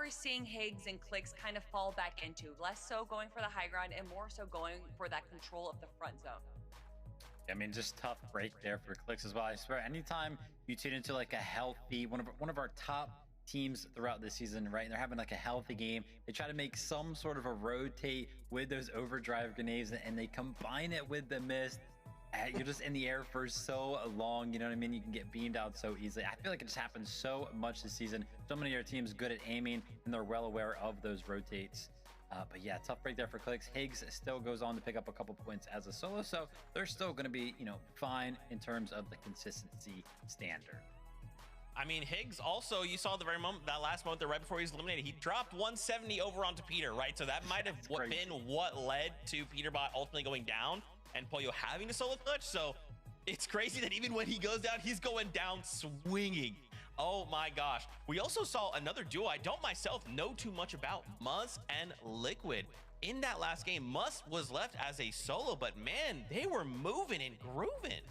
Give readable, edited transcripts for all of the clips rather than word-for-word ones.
we're seeing Higgs and Clicks kind of fall back into, less so going for the high ground and more so going for that control of the front zone. I mean, just tough break there for Clicks as well. I swear, anytime you tune into like a healthy one of our top teams throughout this season, right? And they're having like a healthy game. They try to make some sort of a rotate with those overdrive grenades, and they combine it with the mist. You're just in the air for so long, you know what I mean? You can get beamed out so easily. I feel like it just happens so much this season. So many of our teams good at aiming, and they're well aware of those rotates. But yeah, tough break there for Clicks. Higgs still goes on to pick up a couple points as a solo, so they're still going to be, you know, fine in terms of the consistency standard. I mean, Higgs also, you saw the very moment, that last moment there right before he was eliminated, he dropped 170 over onto Peter, right? So that might have been what led to Peterbot ultimately going down and Pollo having to solo clutch. So it's crazy that even when he goes down, he's going down swinging. Oh my gosh. We also saw another duo I don't myself know too much about, Muzz and Liquid. In that last game, Muzz was left as a solo, but man, they were moving and grooving.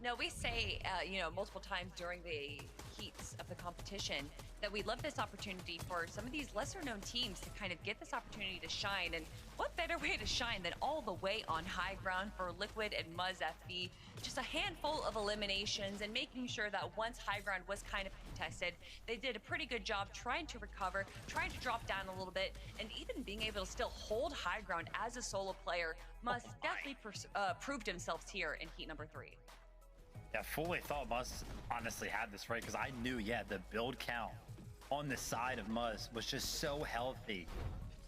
No, we say, you know, multiple times during the heats of the competition that we love this opportunity for some of these lesser known teams to kind of get this opportunity to shine. And what better way to shine than all the way on high ground for Liquid and Muzz FB? Just a handful of eliminations and making sure that once high ground was kind of contested, they did a pretty good job trying to recover, trying to drop down a little bit, and even being able to still hold high ground as a solo player. Muzz definitely proved themselves here in heat number 3. Yeah, fully thought Muzz honestly had this right, because I knew, yeah, the build count on the side of Muzz was just so healthy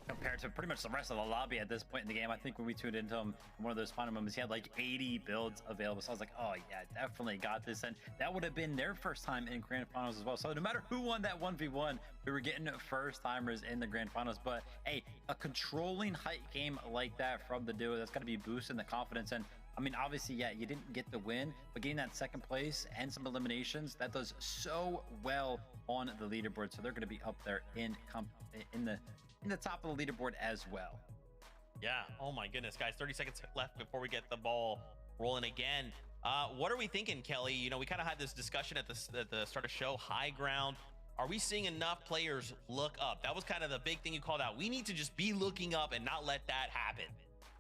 compared to pretty much the rest of the lobby at this point in the game. I think when we tuned into him in one of those final moments, he had like 80 builds available. So I was like, oh yeah, definitely got this. And that would have been their first time in grand finals as well. So no matter who won that 1v1, we were getting first timers in the grand finals. But hey, a controlling height game like that from the duo, that's got to be boosting the confidence. And I mean, obviously, yeah, you didn't get the win, but getting that second place and some eliminations, that does so well on the leaderboard. So they're going to be up there in the top of the leaderboard as well. Yeah. Oh my goodness, guys, 30 seconds left before we get the ball rolling again. What are we thinking, Kelly? You know, we kind of had this discussion at the start of show, high ground. Are we seeing enough players look up? That was kind of the big thing you called out. We need to just be looking up and not let that happen.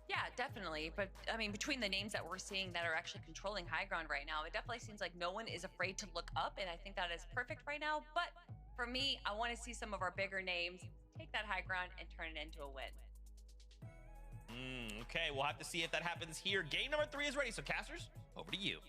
Yeah, definitely. But I mean, between the names that we're seeing that are actually controlling high ground right now, it definitely seems like no one is afraid to look up. And I think that is perfect right now. But for me, I want to see some of our bigger names take that high ground and turn it into a win. Okay, we'll have to see if that happens here. Game number 3 is ready. So casters, over to you.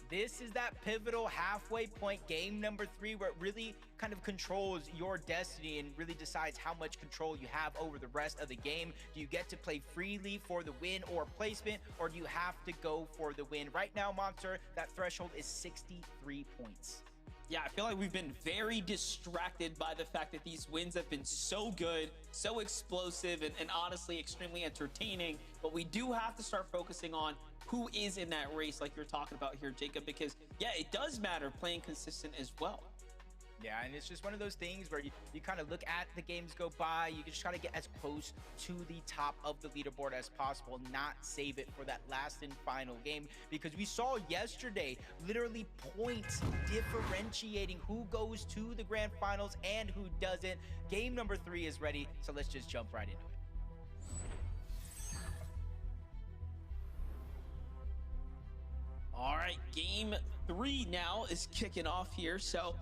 This is that pivotal halfway point, game number 3, where it really kind of controls your destiny and really decides how much control you have over the rest of the game. Do you get to play freely for the win or placement, or do you have to go for the win? Right now, Monster, that threshold is 63 points. Yeah, I feel like we've been very distracted by the fact that these wins have been so good, so explosive, and honestly extremely entertaining. But we do have to start focusing on who is in that race like you're talking about here, Jacob, because yeah, it does matter playing consistent as well. Yeah, and it's just one of those things where you kind of look at the games go by, you just try to get as close to the top of the leaderboard as possible, not save it for that last and final game, because we saw yesterday literally points differentiating who goes to the grand finals and who doesn't. Game number 3 is ready, so let's just jump right into it. All right, game 3 now is kicking off here. So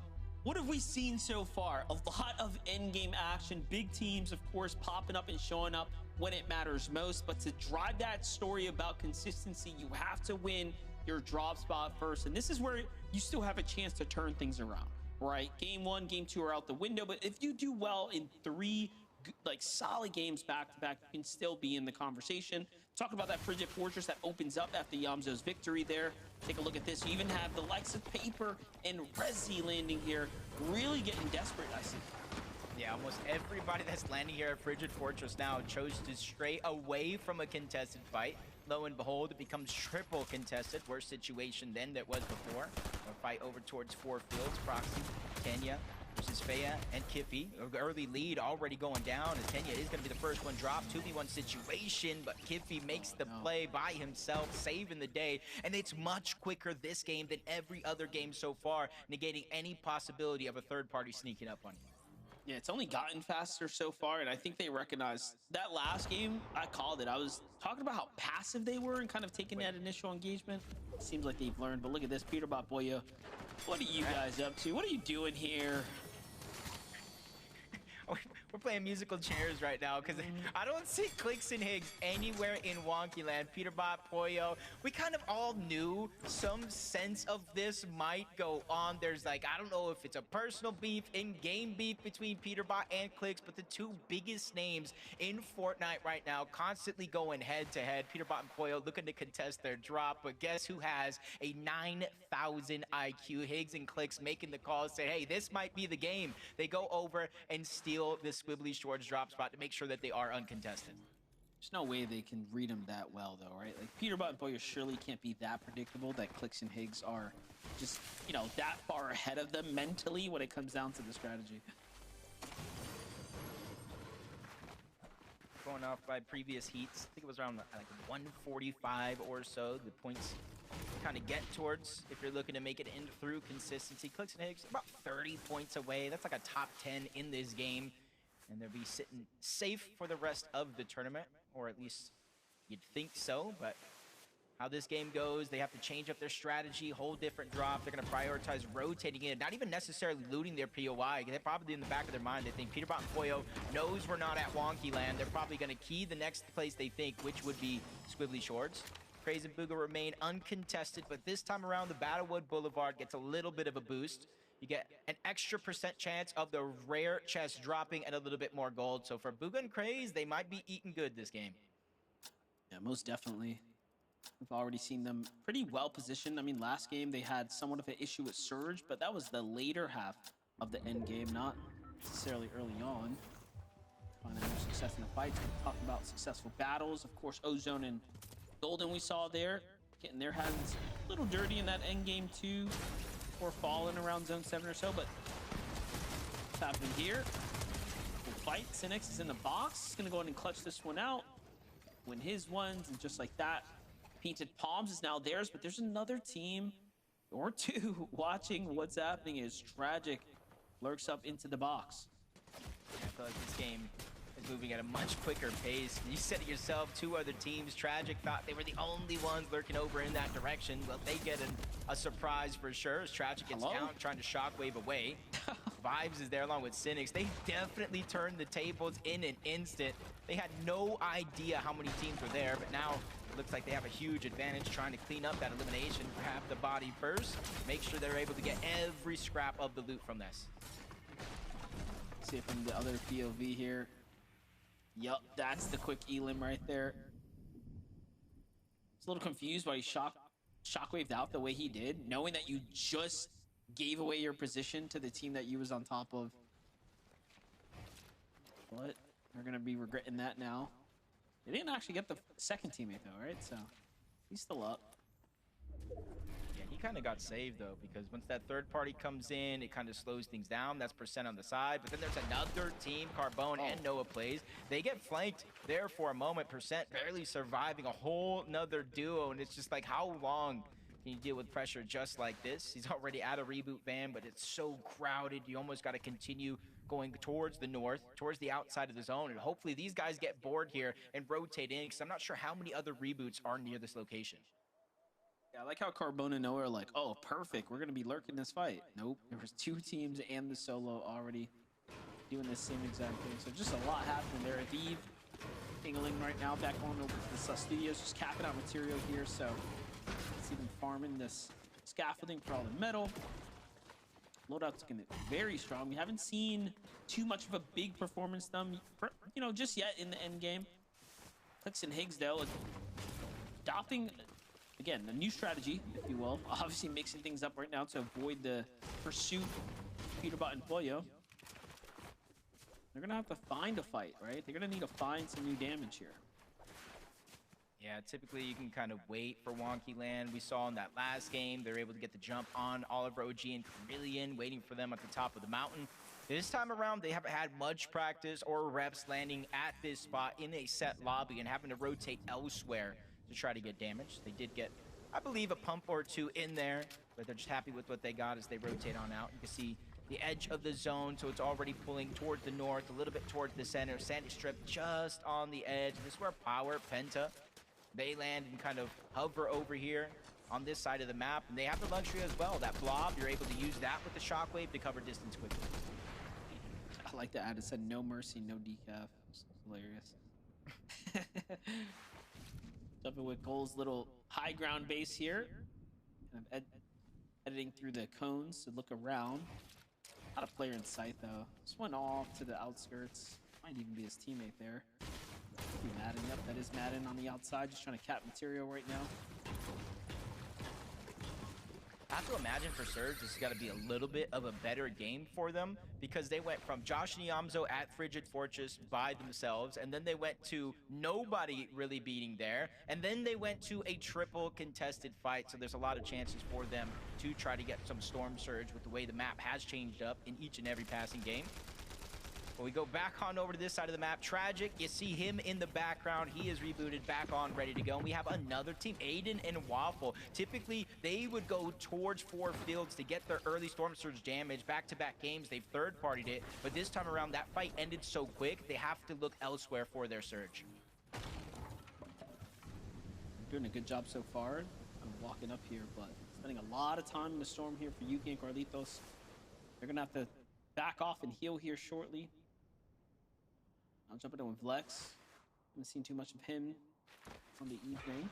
what have we seen so far? A lot of endgame action, big teams, of course, popping up and showing up when it matters most. But to drive that story about consistency, you have to win your drop spot first. And this is where you still have a chance to turn things around, right? Game 1, game 2 are out the window. But if you do well in 3 like solid games back to back, you can still be in the conversation. Talk about that Frigid Fortress that opens up after Yamzo's victory there. Take a look at this. You even have the likes of Paper and Rezi landing here, really getting desperate, I see. Yeah, almost everybody that's landing here at Frigid Fortress now chose to stray away from a contested fight. Lo and behold, it becomes triple contested. Worse situation than that was before. A fight over towards 4 fields. Proxy, Kenya, versus Fea and Kiffy. Early lead already going down. Tenya is going to be the first one dropped. 2v1 situation, but Kiffy makes the play by himself, saving the day. And it's much quicker this game than every other game so far, negating any possibility of a third party sneaking up on you. Yeah, it's only gotten faster so far, and I think they recognize that last game. I called it. I was talking about how passive they were and kind of taking that initial engagement. Seems like they've learned, but look at this, Peterbot Boyo. What are you guys up to? What are you doing here? We're playing musical chairs right now because I don't see Clicks and Higgs anywhere in Wonky Land. Peterbot, Poyo, we kind of all knew some sense of this might go on. There's like, I don't know if it's a personal beef, in-game beef between Peterbot and Clicks, but the two biggest names in Fortnite right now constantly going head-to-head. Peterbot and Poyo looking to contest their drop, but guess who has a 9,000 IQ? Higgs and Clicks making the call, say, hey, this might be the game. They go over and steal this Squibbly Shorts drop spot to make sure that they are uncontested. There's no way they can read them that well, though, right? Like, Peterbot and Boyer surely can't be that predictable that Clicks and Higgs are just, you know, that far ahead of them mentally when it comes down to the strategy. Going off by previous heats, I think it was around like 145 or so. The points kind of get towards if you're looking to make it in through consistency. Clicks and Higgs about 30 points away. That's like a top 10 in this game. And they'll be sitting safe for the rest of the tournament, or at least you'd think so. But how this game goes, they have to change up their strategy, whole different drop. They're going to prioritize rotating in, not even necessarily looting their POI. They're probably in the back of their mind, they think Peterbot and Poyo knows we're not at Wonky Land. They're probably going to key the next place they think, which would be Squibbly Shorts. Crazy Booga remain uncontested, but this time around, the Battlewood Boulevard gets a little bit of a boost. You get an extra % chance of the rare chest dropping and a little bit more gold. So for Booga and Craze, they might be eating good this game. Yeah, most definitely. We've already seen them pretty well positioned. I mean, last game they had somewhat of an issue with Surge, but that was the later half of the end game, not necessarily early on. Finding more success in the fights. We're talking about successful battles. Of course, Ozone and Golden we saw there, getting their hands a little dirty in that end game too, or falling around zone 7 or so, but what's happening here? Good fight. Cynics is in the box. He's gonna go ahead and clutch this one out, win his ones, and just like that, Painted Palms is now theirs, but there's another team or two watching what's happening as Tragic lurks up into the box. I feel like this game is moving at a much quicker pace. You said it yourself, two other teams. Tragic thought they were the only ones lurking over in that direction. Well, they get a surprise for sure as Tragic gets down, trying to shockwave away. Vibes is there along with Cynics. They definitely turned the tables in an instant. They had no idea how many teams were there, but now it looks like they have a huge advantage trying to clean up that elimination, grab the body first, make sure they're able to get every scrap of the loot from this. See it from the other POV here. Yup, that's the quick elim right there. It's a little confused why he shockwaved out the way he did, knowing that you just gave away your position to the team that you was on top of. But they're gonna be regretting that now. They didn't actually get the second teammate though, right? So he's still up. Yeah, he kind of got saved though, because once that third party comes in, it kind of slows things down. That's % on the side, but then there's another team, Carbone and Noah plays. They get flanked there for a moment, % barely surviving a whole nother duo, and it's just like, how long can you deal with pressure just like this? He's already at a reboot van, but it's so crowded. You almost got to continue going towards the north, towards the outside of the zone, and hopefully these guys get bored here and rotate in, because I'm not sure how many other reboots are near this location. Yeah, I like how Carbone and Noah are like, oh, perfect, we're going to be lurking this fight. Nope, there was two teams and the solo already doing the same exact thing. So just a lot happening there. Aviv tingling right now, back on over to the studios, just capping out material here. So see them farming this scaffolding for all the metal. Loadout's going to be very strong. We haven't seen too much of a big performance them, you know, just yet in the end game. Clicks and Higgs, though, adopting, again, a new strategy, if you will. Obviously mixing things up right now to avoid the pursuit of Peterbot and Poyo. They're going to have to find a fight, right? They're going to need to find some new damage here. Yeah, typically you can kind of wait for wonky land. We saw in that last game, they're able to get the jump on Oliver OG and Carillion, waiting for them at the top of the mountain. This time around, they haven't had much practice or reps landing at this spot in a set lobby and having to rotate elsewhere to try to get damage. They did get, I believe, a pump or two in there, but they're just happy with what they got as they rotate on out. You can see the edge of the zone, so it's already pulling towards the north, a little bit towards the center. Sandy Strip just on the edge. This is where Power, Penta, they land and kind of hover over here on this side of the map. And they have the luxury as well. That blob, you're able to use that with the shockwave to cover distance quickly. I like to add, it said no mercy, no decaf. It's hilarious. Jumping with Goal's little high ground base here. Kind of editing through the cones to look around. Not a player in sight though. Just went off to the outskirts. Might even be his teammate there. Could be Madden. Yep, that is Madden on the outside, just trying to cap material right now. I have to imagine for Surge, this has got to be a little bit of a better game for them because they went from Josh and Yamzo at Frigid Fortress by themselves, and then they went to nobody really beating there, and then they went to a triple contested fight. So there's a lot of chances for them to try to get some Storm Surge with the way the map has changed up in each and every passing game. When we go back on over to this side of the map, Tragic, you see him in the background. He is rebooted, back on, ready to go. And we have another team, Aiden and Waffle. Typically, they would go towards 4 fields to get their early Storm Surge damage. Back-to-back games, they've third-partied it. But this time around, that fight ended so quick, they have to look elsewhere for their Surge. Doing a good job so far. I'm walking up here, but spending a lot of time in the storm here for Yuki and Carlitos. They're going to have to back off and heal here shortly. I'll jump into with Vlex. Haven't seen too much of him on the evening.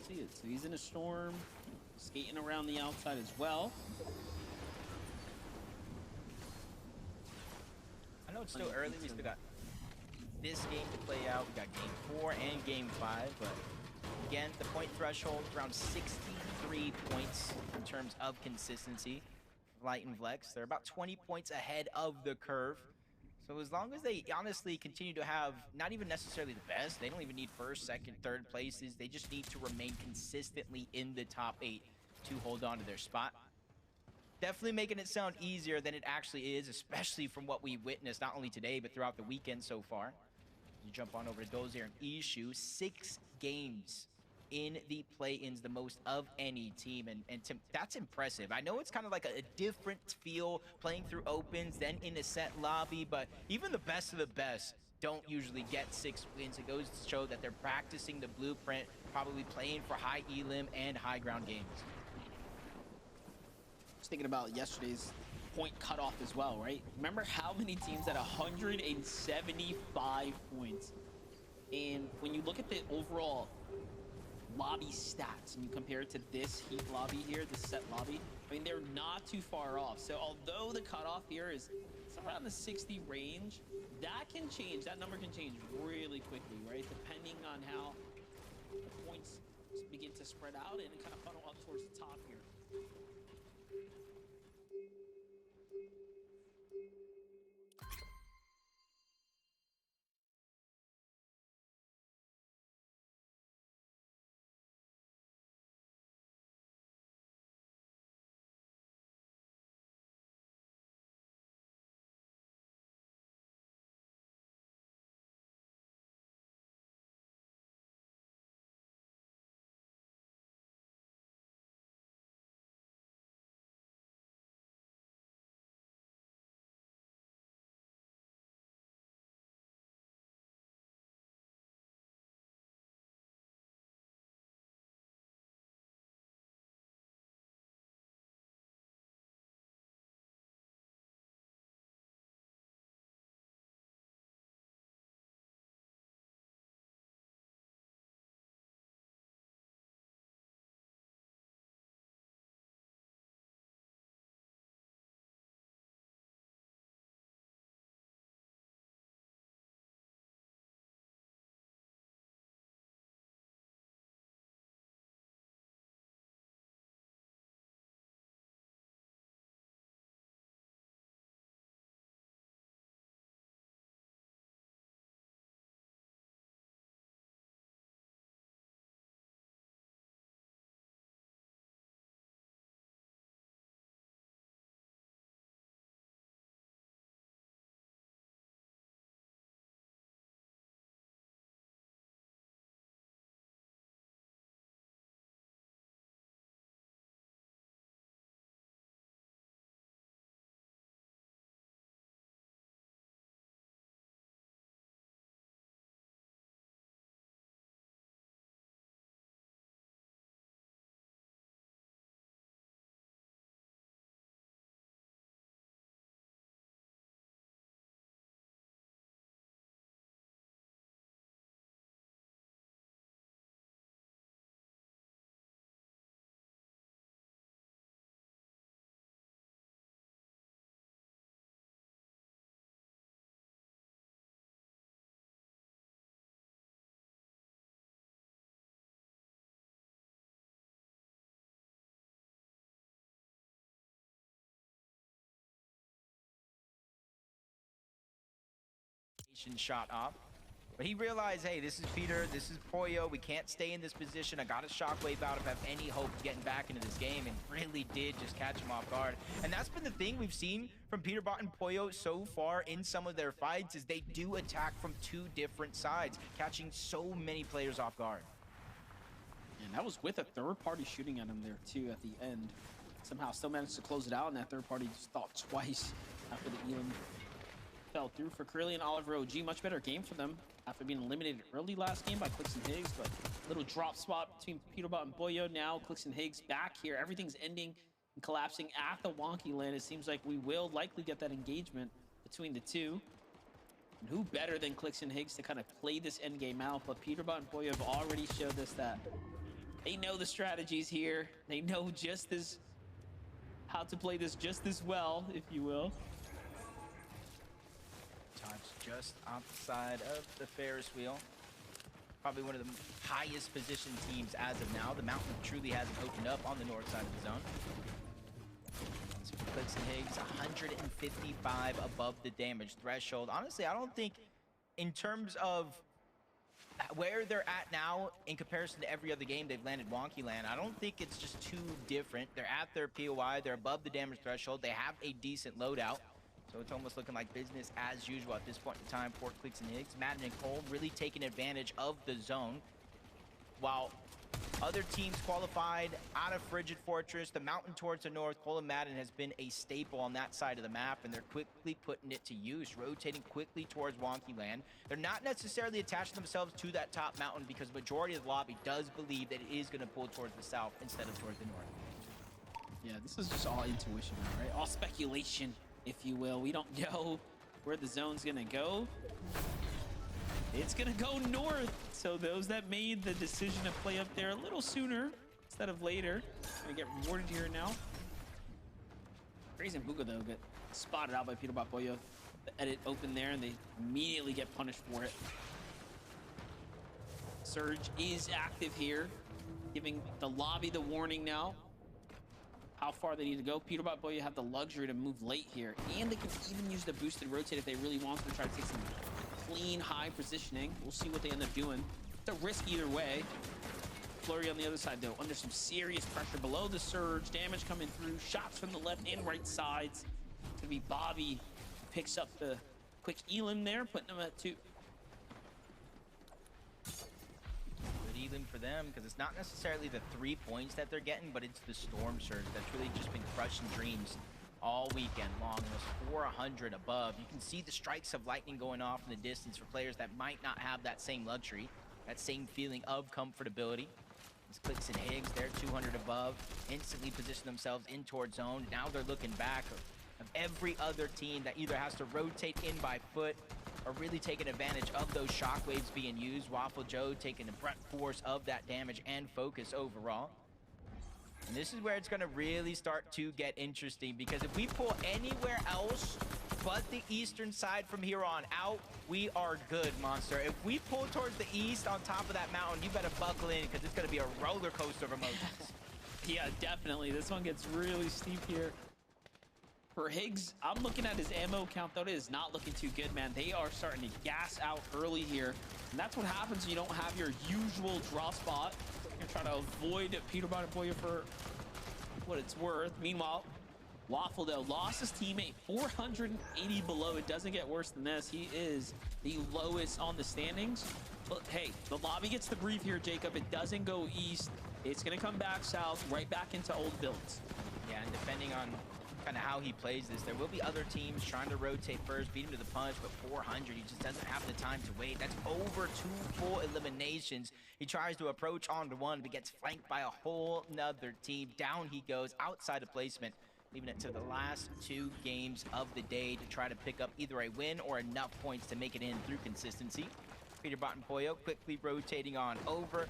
See it. So he's in a storm, skating around the outside as well. I know it's still early. We still got this game to play out. We got game 4 and game 5, but again, the point threshold around 63 points in terms of consistency. Light and Vlex, they're about 20 points ahead of the curve. So as long as they honestly continue to have not even necessarily the best, they don't even need first, second, third places. They just need to remain consistently in the top 8 to hold on to their spot. Definitely making it sound easier than it actually is, especially from what we witnessed not only today, but throughout the weekend so far. You jump on over to Dozier and Ishu, 6 games in the play-ins, the most of any team, and Tim, that's impressive. I know it's kind of like a different feel playing through opens than in a set lobby, but even the best of the best don't usually get 6 wins. It goes to show that they're practicing the blueprint, probably playing for high elim and high ground games. Just thinking about yesterday's point cutoff as well, right? Remember how many teams had 175 points? And when you look at the overall lobby stats and you compare it to this heat lobby here, this set lobby, I mean, they're not too far off. So although the cutoff here is around the 60 range, that can change. That number can change really quickly, right? Depending on how the points begin to spread out and kind of funnel up towards the top here. shot off. But he realized, hey, this is Peter, this is Pollo. We can't stay in this position. I got a shockwave out if I have any hope of getting back into this game, and really did just catch him off guard. And that's been the thing we've seen from Peterbot and Pollo so far in some of their fights, is they do attack from two different sides, catching so many players off guard. And that was with a third party shooting at him there too at the end. Somehow still managed to close it out, and that third party just thought twice after the Elam fell through for Curly and Oliver OG. Much better game for them after being eliminated early last game by Clicks and Higgs, but little drop spot between Peterbot and Pollo. Now Clicks and Higgs back here. Everything's ending and collapsing at the wonky land. It seems like we will likely get that engagement between the two. And who better than Clicks and Higgs to kind of play this end game out? But Peterbot and Pollo have already showed us that they know the strategies here. They know just as how to play this just as well, if you will. Just outside of the Ferris wheel. Probably one of the highest positioned teams as of now. The mountain truly hasn't opened up on the north side of the zone. So for Clicks and Higgs, 155 above the damage threshold. Honestly, I don't think in terms of where they're at now in comparison to every other game they've landed Wonky Land, I don't think it's just too different. They're at their POI, they're above the damage threshold, they have a decent loadout. So it's almost looking like business as usual at this point in time for Clicks and Higgs. Madden and Cole really taking advantage of the zone. While other teams qualified out of Frigid Fortress, the mountain towards the north, Cole and Madden has been a staple on that side of the map, and they're quickly putting it to use, rotating quickly towards Wonky Land. They're not necessarily attaching themselves to that top mountain because majority of the lobby does believe that it is going to pull towards the south instead of towards the north. Yeah, this is just all intuition now, right? All speculation, if you will. We don't know where the zone's gonna go. It's gonna go north. So those that made the decision to play up there a little sooner instead of later, gonna get rewarded here now. Crazy and Buga though get spotted out by Peterbot Pollo. The edit open there, and they immediately get punished for it. Surge is active here, giving the lobby the warning now. How far they need to go. Peterbot Pollo have the luxury to move late here, and they can even use the boosted rotate if they really want to try to take some clean high positioning. We'll see what they end up doing. It's a risk either way. Flurry on the other side though, under some serious pressure below the surge. Damage coming through, shots from the left and right sides. It's gonna be Bobby who picks up the quick Elam there, putting them at 2. Elam for them, because it's not necessarily the 3 points that they're getting, but it's the Storm Surge that's really just been crushing dreams all weekend long. It was 400 above. You can see the strikes of lightning going off in the distance for players that might not have that same luxury, that same feeling of comfortability. It's Clicks and Higgs, they're 200 above, instantly position themselves in towards zone. Now they're looking back of every other team that either has to rotate in by foot or really taking advantage of those shockwaves being used. Waffle Joe taking the brunt force of that damage and focus overall. And this is where it's gonna really start to get interesting, because if we pull anywhere else but the eastern side from here on out, we are good, Monster. If we pull towards the east on top of that mountain, you better buckle in, because it's gonna be a roller coaster of emotions. Yeah, definitely. This one gets really steep here. For Higgs, I'm looking at his ammo count, though. It is not looking too good, man. They are starting to gas out early here. And that's what happens when you don't have your usual draw spot. You're going to try to avoid Peterbot and Pollo for what it's worth. Meanwhile, Waffle, though, lost his teammate 480 below. It doesn't get worse than this. He is the lowest on the standings. But, hey, the lobby gets the brief here, Jacob. It doesn't go east. It's going to come back south, right back into old builds. Yeah, and depending on kind of how he plays this, there will be other teams trying to rotate first, beat him to the punch, but 400, he just doesn't have the time to wait. That's over 2 full eliminations. He tries to approach onto one, but gets flanked by a whole nother team. Down he goes, outside of placement, leaving it to the last 2 games of the day to try to pick up either a win or enough points to make it in through consistency. Peterbot and Pollo quickly rotating on over.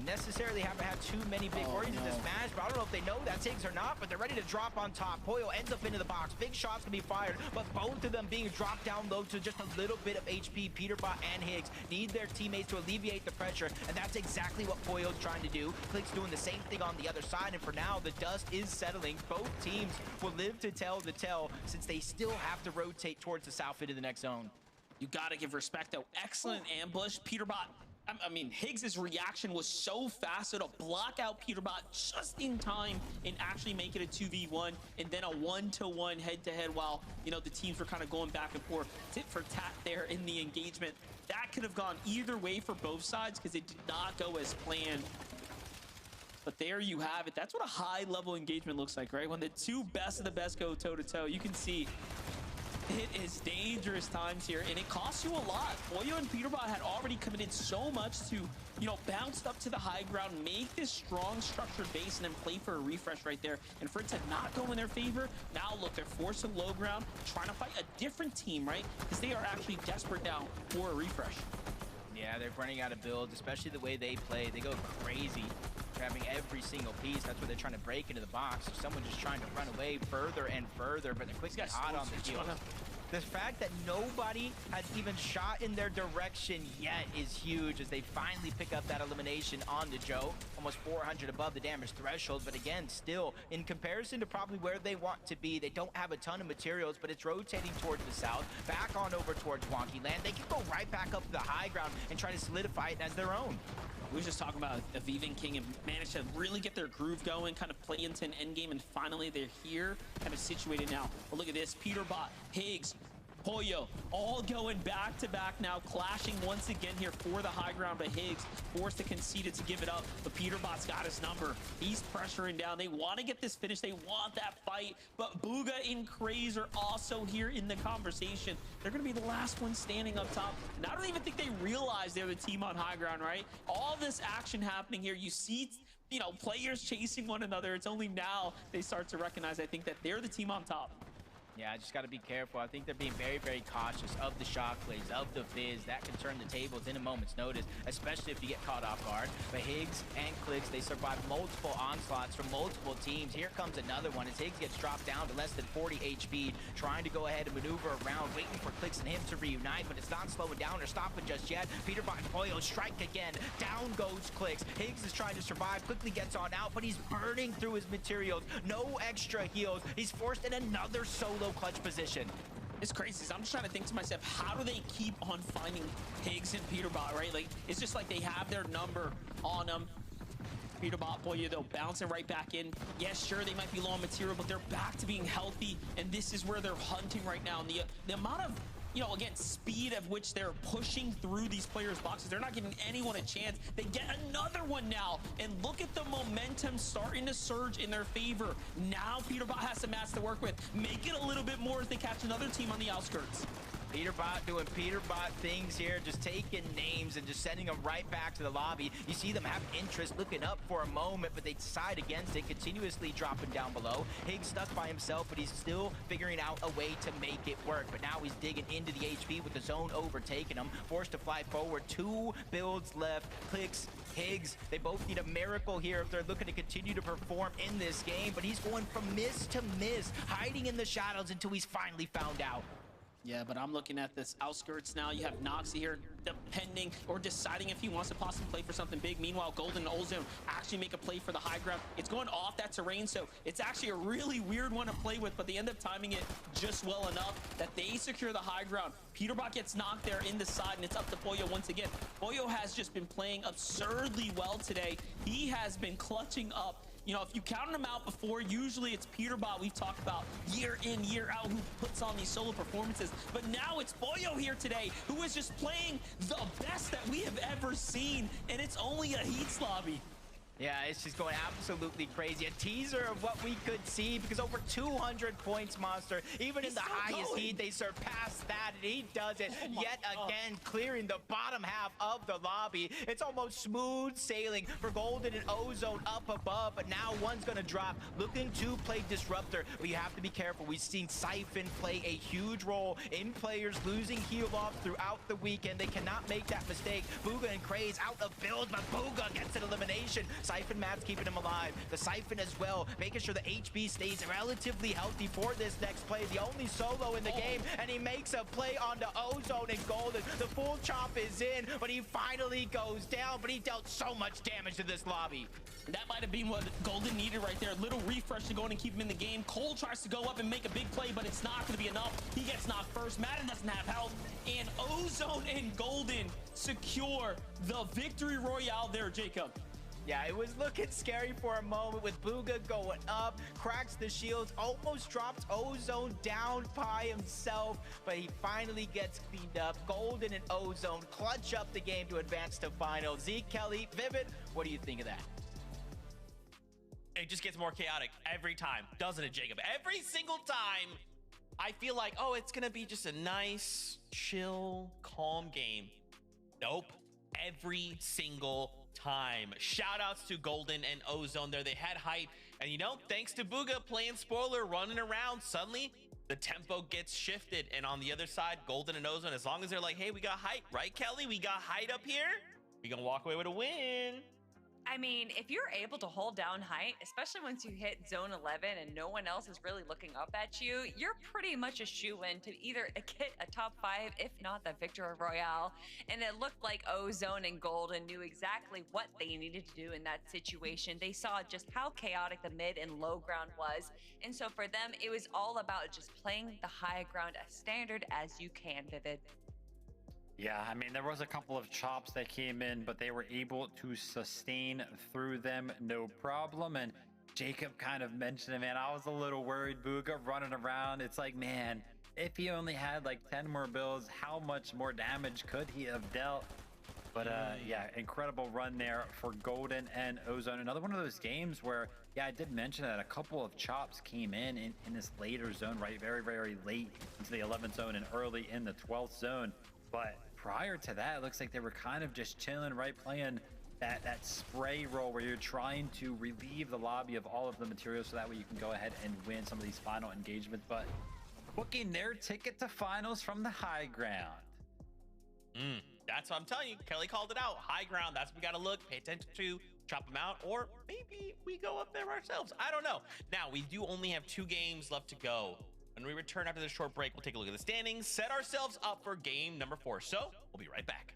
Necessarily haven't had too many big worries in this match, but I don't know if they know that's Higgs or not, but they're ready to drop on top. Pollo ends up into the box. Big shots can be fired, but both of them being dropped down low to just a little bit of HP. Peterbot and Higgs need their teammates to alleviate the pressure, and that's exactly what Pollo's trying to do. Click's doing the same thing on the other side, and for now, the dust is settling. Both teams will live to tell the tale, since they still have to rotate towards the south into the next zone. You got to give respect, though. Excellent ambush. Peterbot, I mean, Higgs's reaction was so fast to block out Peterbot just in time and actually make it a 2v1 and then a 1-to-1 head-to-head while, you know, the teams were kind of going back and forth, tit for tat there in the engagement. That could have gone either way for both sides because it did not go as planned. But there you have it. That's what a high-level engagement looks like, right? When the two best of the best go toe-to-toe, you can see it is dangerous times here, and it costs you a lot. Pollo and Peterbot had already committed so much to, you know, bounce up to the high ground, make this strong structured base, and then play for a refresh right there. And for it to not go in their favor, now look, they're forced to low ground, trying to fight a different team, right? Because they are actually desperate now for a refresh. Yeah, they're running out of builds, especially the way they play. They go crazy, grabbing every single piece. That's where they're trying to break into the box. Someone just trying to run away further and further, but they're quickly hot on the heels. The fact that nobody has even shot in their direction yet is huge as they finally pick up that elimination onto Joe. Almost 400 above the damage threshold, but again, still, in comparison to probably where they want to be, they don't have a ton of materials, but it's rotating towards the south, back on over towards Wonky Land. They can go right back up to the high ground and try to solidify it as their own. We were just talking about Aviv and King and managed to really get their groove going, kind of play into an endgame, and finally they're here, kind of situated now. But look at this, Peterbot, Higgs, Pollo, all going back to back now, clashing once again here for the high ground, but Higgs forced to concede it to give it up, but Peterbot's got his number. He's pressuring down. They want to get this finish. They want that fight, but Booga and Craze are also here in the conversation. They're going to be the last one standing up top, and I don't even think they realize they're the team on high ground, right? All this action happening here. You see, you know, players chasing one another. It's only now they start to recognize, I think, that they're the team on top. Yeah, I just got to be careful. I think they're being very, very cautious of the shockwaves, of the fizz. That can turn the tables in a moment's notice, especially if you get caught off guard. But Higgs and Clicks, they survive multiple onslaughts from multiple teams. Here comes another one as Higgs gets dropped down to less than 40 HP, trying to go ahead and maneuver around, waiting for Clicks and him to reunite, but it's not slowing down or stopping just yet. Peterbot and Pollo strike again. Down goes Clicks. Higgs is trying to survive, quickly gets on out, but he's burning through his materials. No extra heals. He's forced in another solo clutch position. It's crazy. I'm just trying to think to myself, how do they keep on finding Higgs and Peterbot, right? Like, it's just like they have their number on them. Peterbot, Pollo, though, bouncing right back in. Yes, sure, they might be low on material, but they're back to being healthy, and this is where they're hunting right now. And the amount of, you know, again, speed of which they're pushing through these players' boxes. They're not giving anyone a chance. They get another one now, and look at the momentum starting to surge in their favor. Now Peterbot has some mats to work with. Make it a little bit more as they catch another team on the outskirts. Peterbot doing Peterbot things here, just taking names and just sending them right back to the lobby. You see them have interest, looking up for a moment, but they decide against it, continuously dropping down below. Higgs stuck by himself, but he's still figuring out a way to make it work. But now he's digging into the HP with the zone overtaking him, forced to fly forward. 2 builds left. Clicks, Higgs, they both need a miracle here if they're looking to continue to perform in this game, but he's going from miss to miss, hiding in the shadows until he's finally found out. Yeah, but I'm looking at this outskirts now. You have Noxy here depending or deciding if he wants to possibly play for something big. Meanwhile, Golden and Ozone actually make a play for the high ground. It's going off that terrain, so it's actually a really weird one to play with, but they end up timing it just well enough that they secure the high ground. Peterbot gets knocked there in the side, and it's up to Pollo once again. Pollo has just been playing absurdly well today. He has been clutching up. You know, if you counted them out before, usually it's Peterbot we've talked about year in, year out, who puts on these solo performances. But now it's Pollo here today, who is just playing the best that we have ever seen, and it's only a Heats lobby. Yeah, it's just going absolutely crazy. A teaser of what we could see, because over 200 points, Monster. Even in the highest heat, they surpass that, and he does it yet again, clearing the bottom half of the lobby. It's almost smooth sailing for Golden and Ozone up above, but now one's going to drop, looking to play Disruptor. But you have to be careful. We've seen Siphon play a huge role in players losing heal off throughout the weekend. They cannot make that mistake. Booga and Craze out of build, but Booga gets an elimination. Siphon Matt's keeping him alive. The Siphon as well, making sure the HP stays relatively healthy for this next play. The only solo in the game, and he makes a play on the Ozone and Golden. The full chop is in, but he finally goes down, but he dealt so much damage to this lobby. That might have been what Golden needed right there. A little refresh to go in and keep him in the game. Cole tries to go up and make a big play, but it's not going to be enough. He gets knocked first. Madden doesn't have health. And Ozone and Golden secure the victory royale there, Jacob. Yeah, it was looking scary for a moment with Booga going up, cracks the shields, almost drops Ozone down by himself, but he finally gets cleaned up. Golden and Ozone clutch up the game to advance to finals. Zeke, Kelly, Vivid, what do you think of that? It just gets more chaotic every time, doesn't it, Jacob? Every single time, I feel like, oh, it's gonna be just a nice, chill, calm game. Nope. Every single time. Shout outs to Golden and Ozone there. They had hype, and you know, thanks to Booga playing spoiler, running around, suddenly the tempo gets shifted. And on the other side, Golden and Ozone, as long as they're like, hey, we got hype, right, Kelly? We got hype up here. We gonna walk away with a win. I mean, if you're able to hold down height, especially once you hit zone 11 and no one else is really looking up at you, you're pretty much a shoo-in to either get a top 5, if not the victory royale. And it looked like Ozone and Golden knew exactly what they needed to do in that situation. They saw just how chaotic the mid and low ground was. And so for them, it was all about just playing the high ground as standard as you can, Vivid. Yeah, I mean, there was a couple of chops that came in, but they were able to sustain through them no problem. And Jacob kind of mentioned it, man. I was a little worried, Booga running around. It's like, man, if he only had like 10 more builds, how much more damage could he have dealt? But yeah, incredible run there for Golden and Ozone. Another one of those games where, yeah, I did mention that a couple of chops came in this later zone, right? Very, very late into the 11th zone and early in the 12th zone. But prior to that, it looks like they were kind of just chilling, right? Playing that spray roll where you're trying to relieve the lobby of all of the materials so that way you can go ahead and win some of these final engagements. But booking their ticket to finals from the high ground. That's what I'm telling you. Kelly called it out. High ground. That's what we got to look, pay attention to, chop them out, or maybe we go up there ourselves. I don't know. Now, we do only have 2 games left to go. When we return after this short break, we'll take a look at the standings, set ourselves up for game number 4. So we'll be right back.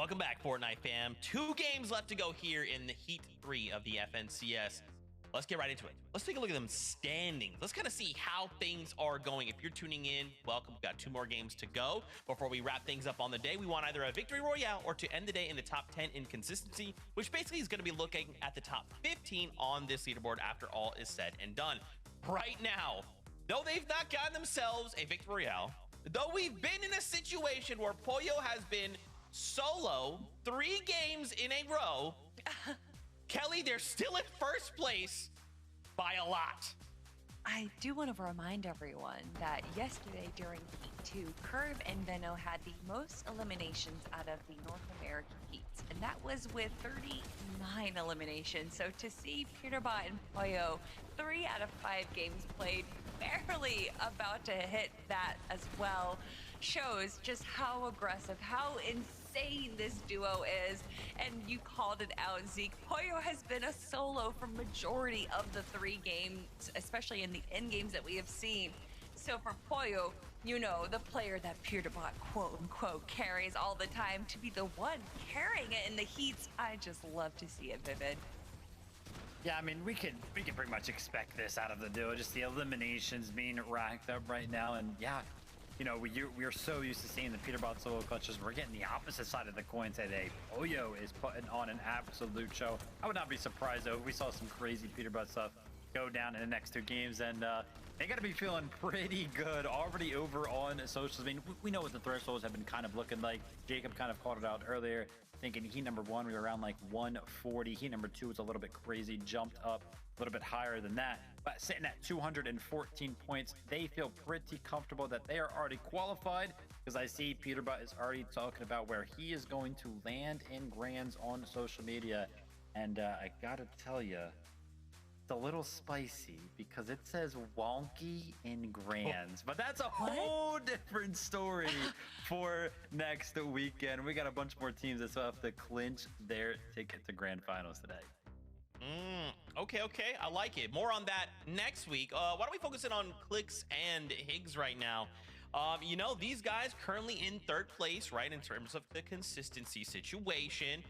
Welcome back, Fortnite fam. 2 games left to go here in the Heat 3 of the FNCS. Let's get right into it. Let's take a look at them standings. Let's kind of see how things are going. If you're tuning in, welcome. We've got 2 more games to go. Before we wrap things up on the day, we want either a victory royale or to end the day in the top 10 in consistency, which basically is going to be looking at the top 15 on this leaderboard after all is said and done. Right now, though they've not gotten themselves a victory royale, though we've been in a situation where Pollo has been solo 3 games in a row, Kelly, they're still in first place by a lot. I do want to remind everyone that yesterday during Heat 2, Curve and Venno had the most eliminations out of the North American Heats, and that was with 39 eliminations. So to see Peterbot and Pollo 3 out of 5 games played, barely about to hit that as well, shows just how aggressive, how insane this duo is. And you called it out, Zeke. Pollo has been a solo for majority of the 3 games, especially in the end games that we have seen. So for Pollo, you know, the player that Peterbot quote unquote carries all the time, to be the one carrying it in the heats, I just love to see it, Vivid. Yeah, I mean, we can pretty much expect this out of the duo. Just the eliminations being racked up right now, and yeah, you know, we're so used to seeing the Peterbot solo clutches. We're getting the opposite side of the coin today. Pollo is putting on an absolute show. I would not be surprised though if we saw some crazy Peterbot stuff go down in the next 2 games, and they got to be feeling pretty good already over on socials. I mean, we know what the thresholds have been kind of looking like. Jacob kind of called it out earlier, thinking heat number 1 we were around like 140. Heat number 2 was a little bit crazy, jumped up a little bit higher than that, but sitting at 214 points, they feel pretty comfortable that they are already qualified, because I see Peterbot is already talking about where he is going to land in grands on social media. And I gotta tell you, it's a little spicy because it says wonky in grands, but that's a whole different story for next weekend. We got a bunch more teams that still have to clinch their ticket to grand finals today. Okay, I like it. More on that next week. Why don't we focus in on Clicks and Higgs right now? You know, these guys currently in 3rd place, right, in terms of the consistency situation.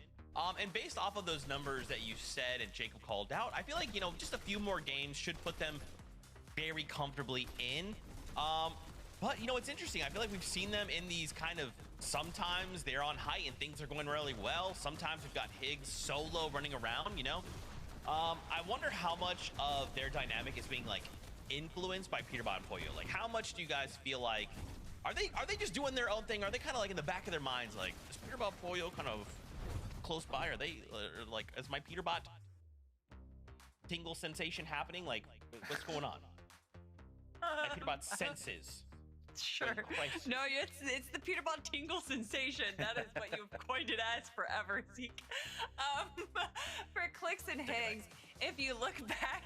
And based off of those numbers that you said and Jacob called out, I feel like, you know, just a few more games should put them very comfortably in. But, you know, it's interesting. I feel like we've seen them in these kind of, sometimes they're on height and things are going really well. Sometimes we've got Higgs solo running around, you know. I wonder how much of their dynamic is being like influenced by Peterbot and Pollo. Like, how much do you guys feel like, are they just doing their own thing? Are they kind of like in the back of their minds, like, is Peterbot Pollo kind of close by? Are they like, is my Peterbot tingle sensation happening? Like, what's going on? My Peterbot senses. Sure. No, it's the Peterbot tingle sensation. That is what you've coined it as forever, Zeke. For Clicks and Higgs, if you look back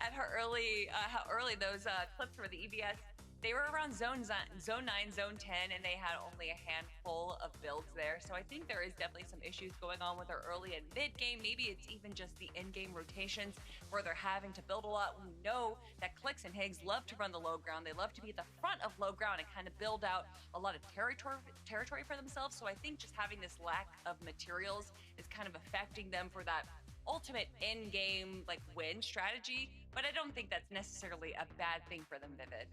at how early those clips were, the EBS, they were around zone 9, zone 10, and they had only a handful of builds there. So I think there is definitely some issues going on with their early and mid game. Maybe it's even just the end game rotations where they're having to build a lot. We know that Clicks and Higgs love to run the low ground. They love to be at the front of low ground and kind of build out a lot of territory for themselves. So I think just having this lack of materials is kind of affecting them for that ultimate end game like win strategy. But I don't think that's necessarily a bad thing for them, Vivid.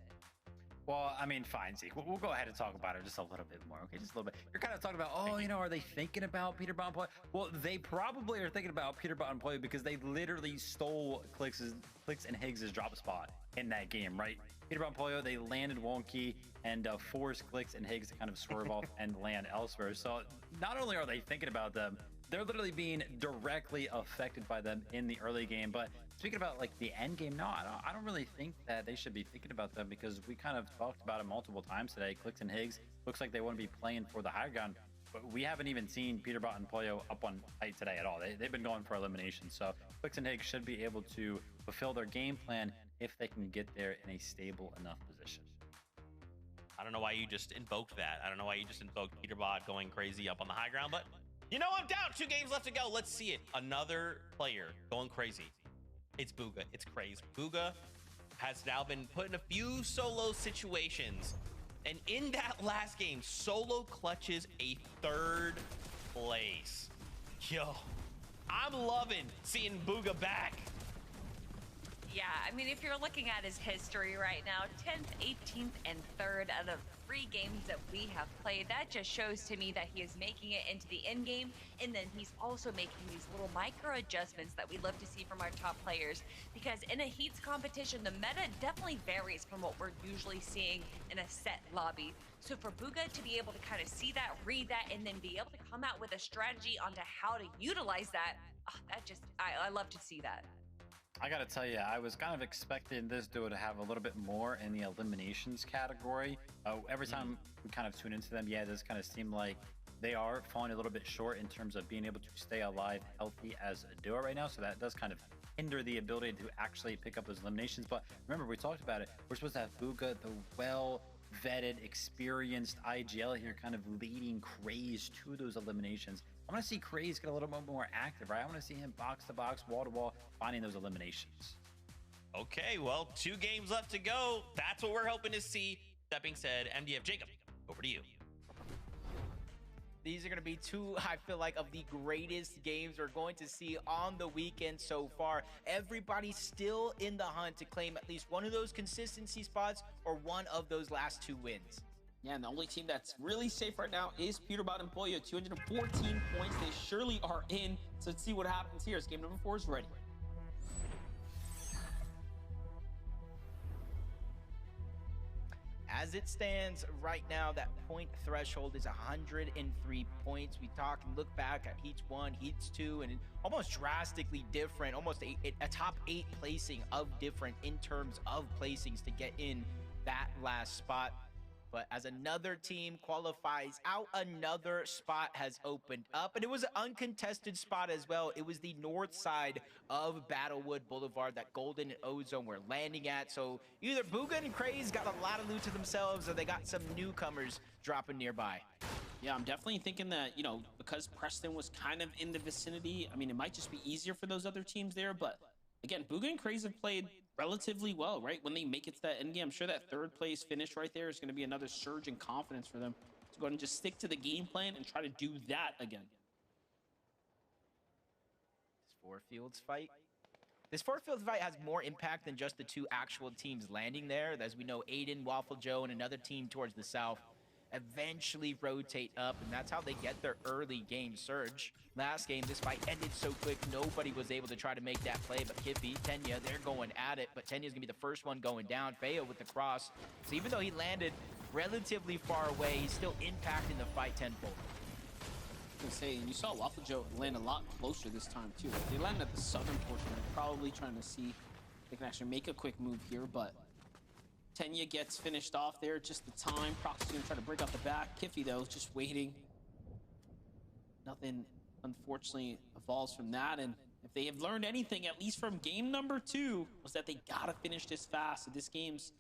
Well, I mean, fine, Zeke. We'll go ahead and talk about it just a little bit more, okay? Just a little bit. You're kind of talking about, oh, you know, are they thinking about Peterbot and Pollo? Well, they probably are thinking about Peterbot and Pollo because they literally stole Clicks and Higgs' drop spot in that game, right? Peterbot and Pollo, they landed wonky and forced Clicks and Higgs to kind of swerve off and land elsewhere. So not only are they thinking about them, they're literally being directly affected by them in the early game. But speaking about like the end game, no, I don't really think that they should be thinking about them, because we kind of talked about it multiple times today. Clicks and Higgs looks like they want to be playing for the high ground, but we haven't even seen Peterbot and Pollo up on height today at all. They've been going for elimination. So Clicks and Higgs should be able to fulfill their game plan if they can get there in a stable enough position. I don't know why you just invoked that. I don't know why you just invoked Peterbot going crazy up on the high ground, but you know, I'm down. 2 games left to go. Let's see it. Another player going crazy. It's Booga. It's crazy. Booga has now been put in a few solo situations, and in that last game, solo clutches a 3rd place. Yo, I'm loving seeing Booga back. Yeah, I mean, if you're looking at his history right now, 10th, 18th, and 3rd out of 3 games that we have played, that just shows to me that he is making it into the end game, and then he's also making these little micro adjustments that we love to see from our top players. Because in a heats competition, the meta definitely varies from what we're usually seeing in a set lobby. So for Booga to be able to kind of see that, read that, and then be able to come out with a strategy onto how to utilize that, I love to see that. I gotta tell you, I was kind of expecting this duo to have a little bit more in the eliminations category. Every time we kind of tune into them, yeah, this kind of seemed like they are falling a little bit short in terms of being able to stay alive healthy as a duo right now. So that does kind of hinder the ability to actually pick up those eliminations. But remember, we talked about it. We're supposed to have Booga, the well-vetted, experienced IGL here, kind of leading Craze to those eliminations. I want to see Craze get a little bit more active, right? I want to see him box to box, wall to wall, finding those eliminations. Okay, well, 2 games left to go. That's what we're hoping to see. That being said, MDF Jacob, over to you. These are going to be 2, I feel like, of the greatest games we're going to see on the weekend so far. Everybody's still in the hunt to claim at least one of those consistency spots or one of those last 2 wins. Yeah, and the only team that's really safe right now is Peterbot and Pollo. 214 points. They surely are in. So let's see what happens here as game number 4 is ready. As it stands right now, that point threshold is 103 points. We talk and look back at Heats 1, Heats 2, and almost drastically different, almost a top 8 placing of different in terms of placings to get in that last spot. But as another team qualifies out, another spot has opened up, and it was an uncontested spot as well. It was the north side of Battlewood Boulevard, that Golden and Ozone were landing at. So either Booga and Craze got a lot of loot to themselves, or they got some newcomers dropping nearby. Yeah, I'm definitely thinking that, you know, because Preston was kind of in the vicinity, I mean, it might just be easier for those other teams there, but again, Booga and Craze have played relatively well, right? When they make it to that end game, I'm sure that 3rd place finish right there is going to be another surge in confidence for them to go ahead and just stick to the game plan and try to do that again. This four fields fight has more impact than just the 2 actual teams landing there. As we know, Aiden, Waffle Joe, and another team towards the south eventually rotate up, and that's how they get their early game surge. Last game, this fight ended so quick, nobody was able to try to make that play, but Kiffy, Tenya, they're going at it, but Tenya's gonna be the first one going down. Feo with the cross. So even though he landed relatively far away, he's still impacting the fight tenfold. I was gonna say, and you saw Waffle Joe land a lot closer this time too. Like, they landed at the southern portion. They're probably trying to see if they can actually make a quick move here, but Tenya gets finished off there, just the time. Proxy's gonna try to break out the back. Kiffy, though, just waiting. Nothing, unfortunately, evolves from that. And if they have learned anything, at least from game number 2, was that they gotta finish this fast. So this game's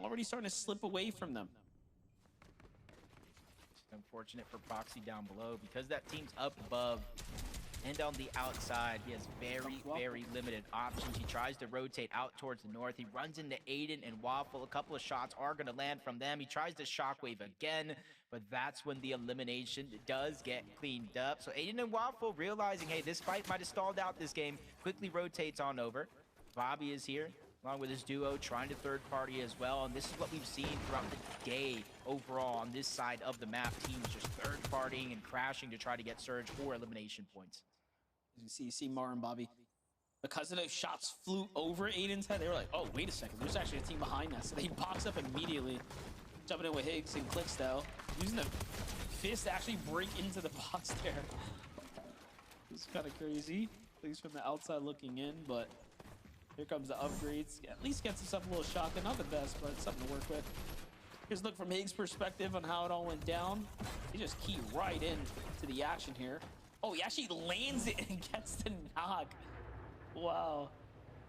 already starting to slip away from them. It's unfortunate for Proxy down below because that team's up above. And on the outside, he has very limited options. He tries to rotate out towards the north. He runs into Aiden and Waffle. A couple of shots are going to land from them. He tries to shockwave again, but that's when the elimination does get cleaned up. So Aiden and Waffle, realizing, hey, this fight might have stalled out this game, quickly rotates on over. Bobby is here, along with his duo, trying to third party as well. And this is what we've seen throughout the day overall on this side of the map. Teams just third partying and crashing to try to get surge or elimination points. You see Mar and Bobby, because of those shots flew over Aiden's head, they were like, oh, wait a second, there's actually a team behind us. So they box up immediately, jumping in with Higgs and Clicks, though, using the fist to actually break into the box there. It's kind of crazy, at least from the outside looking in, but here comes the upgrades. At least gets himself a little shotgun, not the best, but something to work with. Here's a look from Higgs' perspective on how it all went down. He just keyed right in to the action here. Oh, he actually lands it and gets the knock. Wow.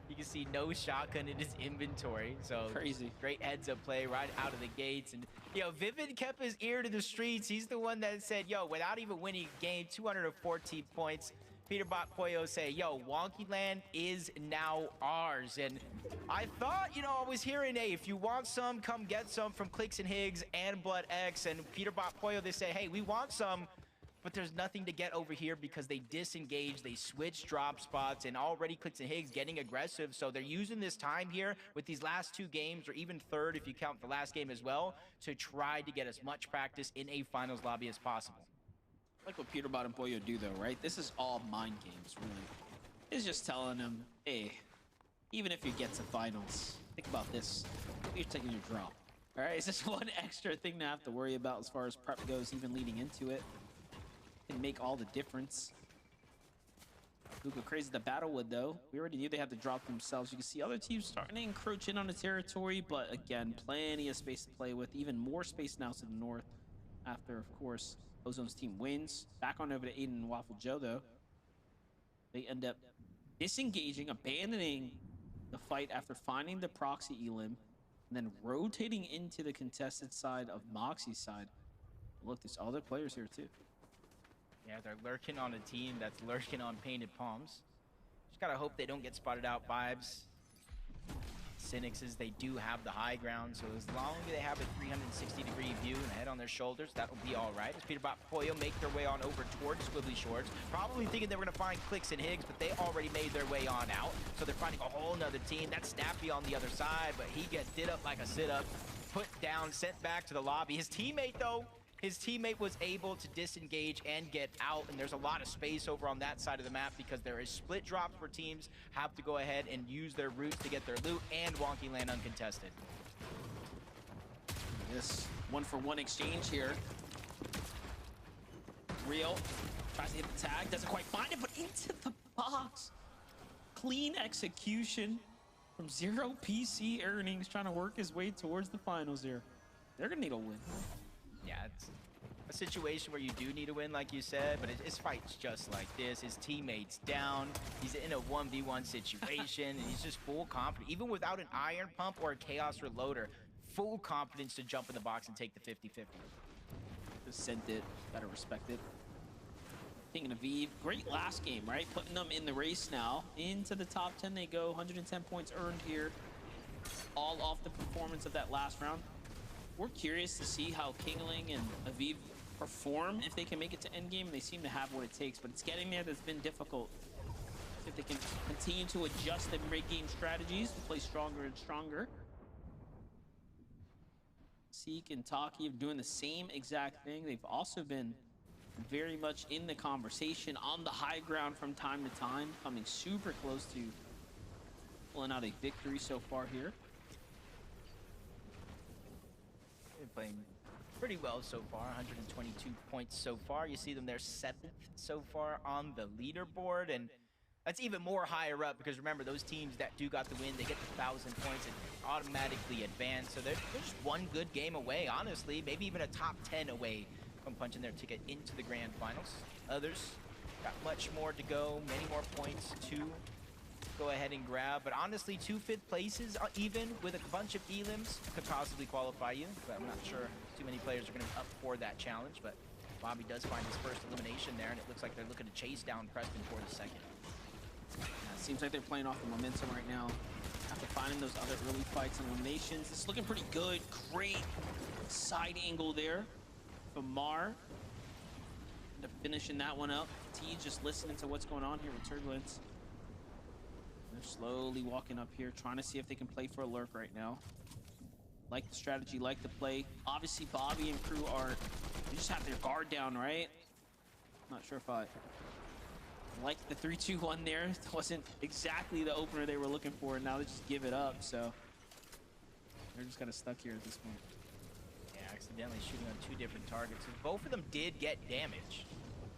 You can see no shotgun in his inventory. So crazy. Great heads up play right out of the gates. And, yo, Vivid kept his ear to the streets. He's the one that said, yo, without even winning a game, 214 points. Peterbot Pollo say, yo, Wonky Land is now ours. And I thought, you know, I was hearing, hey, if you want some, come get some from Clicks and Higgs and Blood X. And Peterbot Pollo, they say, hey, we want some. but there's nothing to get over here because they disengage, they switch drop spots, and already Clicks and Higgs getting aggressive. So they're using this time here with these last 2 games, or even third if you count the last game as well, to try to get as much practice in a finals lobby as possible. Like what Peterbot and Boyo do though, right? This is all mind games, really. It's just telling them, hey, even if you get to finals, think about this. You're taking your drop. All right, it's just one extra thing to have to worry about as far as prep goes, even leading into it. It can make all the difference. Google crazy the Battlewood though. We already knew they had to drop themselves. You can see other teams starting to encroach in on the territory, but again, plenty of space to play with. Even more space now to the north after, of course, Ozone's team wins. Back on over to Aiden and Waffle Joe though. They end up disengaging, abandoning the fight after finding the proxy elim, and then rotating into the contested side of Moxie's side. Look, there's other players here too. Yeah, they're lurking on a team that's lurking on painted palms. Just gotta hope they don't get spotted out. Vibes. Cynics, they do have the high ground, so as long as they have a 360-degree view and head on their shoulders, that will be all right. As Peterbot Poyo make their way on over towards Squibbly Shorts, probably thinking they were gonna find Clicks and Higgs, but they already made their way on out. So they're finding a whole nother team. That's Snappy on the other side, but he gets did up like a sit-up, put down, sent back to the lobby. His teammate, though, his teammate was able to disengage and get out, and there's a lot of space over on that side of the map because there is split drops where teams have to go ahead and use their routes to get their loot, and Wonky land uncontested. This 1-for-1 exchange here. Real tries to hit the tag, doesn't quite find it, but into the box. Clean execution from Zero PC Earnings, trying to work his way towards the finals here. They're gonna need a win. Yeah, it's a situation where you do need a win, like you said, but his fight's just like this. His teammate's down. He's in a 1v1 situation, and he's just full confidence. Even without an iron pump or a chaos reloader, full confidence to jump in the box and take the 50-50. Just sent it. Gotta respect it. King and Aviv, great last game, right? Putting them in the race now. Into the top 10 they go. 110 points earned here. All off the performance of that last round. We're curious to see how Kingling and Aviv perform if they can make it to endgame. They seem to have what it takes, but it's getting there that's been difficult. If they can continue to adjust their mid-game strategies to play stronger and stronger. Seek and Taki are doing the same exact thing. They've also been very much in the conversation on the high ground from time to time, coming super close to pulling out a victory so far here. Playing pretty well so far, 122 points so far. You see them, they're 7th so far on the leaderboard, and that's even more higher up because remember, those teams that do got the win, they get the 1,000 points and automatically advance. So they're just one good game away, honestly, maybe even a top 10 away from punching their ticket into the grand finals. Others got much more to go, many more points to go ahead and grab, but honestly, 2 5th places, even with a bunch of elims, could possibly qualify you. But I'm not sure too many players are going to be up for that challenge, but Bobby does find his first elimination there, and it looks like they're looking to chase down Preston for the second. Yeah, it seems like they're playing off the momentum right now. After finding those other early fights and eliminations, it's looking pretty good. Great side angle there from Mar. End up finishing that one up. T just listening to what's going on here with Turbulence. They're slowly walking up here, trying to see if they can play for a lurk right now. Like the strategy, like the play. Obviously, Bobby and crew are, they just have their guard down, right? Not sure if I like the 3-2-1 there. It wasn't exactly the opener they were looking for, and now they just give it up, so they're just kind of stuck here at this point. Yeah, accidentally shooting on 2 different targets. Both of them did get damage.